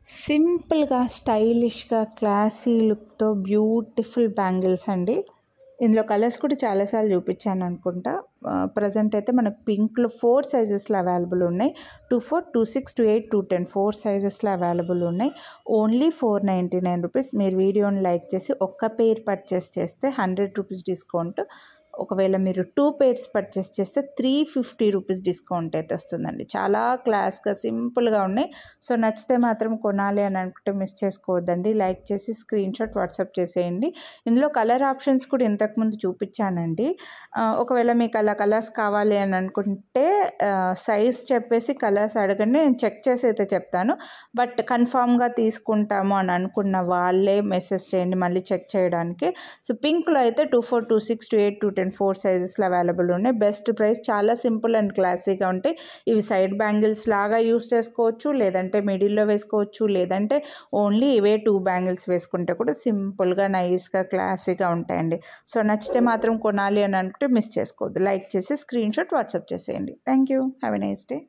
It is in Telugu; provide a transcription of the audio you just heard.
సింపుల్‌గా, స్టైలిష్‌గా, క్లాసీ లుక్‌తో బ్యూటిఫుల్ బ్యాంగిల్స్ అండి. ఇందులో కలర్స్ కూడా చాలా సార్లు చూపించాననుకుంటా. ప్రెజెంట్ అయితే మనకు పింక్‌లో 4 సైజెస్‌లో అవైలబుల్ ఉన్నాయి. 24, 26, 28, 210 4 సైజెస్‌లో అవైలబుల్ ఉన్నాయి. ఓన్లీ ₹499. మీరు వీడియోని లైక్ చేసి ఒక్క పెయిర్ పర్చేస్ చేస్తే ₹100 డిస్కౌంట్. ఒకవేళ మీరు 2 పెయిర్స్ పర్చేస్ చేస్తే ₹350 డిస్కౌంట్ అయితే వస్తుందండి. చాలా క్లాస్‌గా, సింపుల్‌గా ఉన్నాయి. సో నచ్చితే మాత్రం కొనాలి అని అనుకుంటే మిస్ చేసుకోవద్దండి. లైక్ చేసి స్క్రీన్‌షాట్ వాట్సాప్ చేసేయండి. ఇందులో కలర్ ఆప్షన్స్ కూడా ఇంతకుముందు చూపించానండి. ఒకవేళ మీకు అలా కలర్స్ కావాలి అని అనుకుంటే సైజ్ చెప్పేసి కలర్స్ అడగండి, నేను చెక్ చేసి అయితే చెప్తాను. బట్ కన్ఫామ్‌గా తీసుకుంటాము అని అనుకున్న వాళ్ళే మెసేజ్ చేయండి మళ్ళీ చెక్ చేయడానికి. సో పింక్‌లో అయితే 24, 26, 28, 210 4 సైజెస్‌లో అవైలబుల్ ఉన్నాయి. బెస్ట్ ప్రైస్, చాలా సింపుల్ అండ్ క్లాసీగా ఉంటాయి. ఇవి సైడ్ బ్యాంగిల్స్ లాగా యూస్ చేసుకోవచ్చు, లేదంటే మిడిల్‌లో వేసుకోవచ్చు, లేదంటే ఓన్లీ ఇవే 2 బ్యాంగిల్స్ వేసుకుంటే కూడా సింపుల్‌గా, నైస్‌గా, క్లాసీగా ఉంటాయండి. సో నచ్చితే మాత్రం కొనాలి అని అనుకుంటే మిస్ చేసుకోవద్దు. లైక్ చేసి స్క్రీన్‌షాట్ వాట్సాప్ చేసేయండి. Thank you. Have a nice day.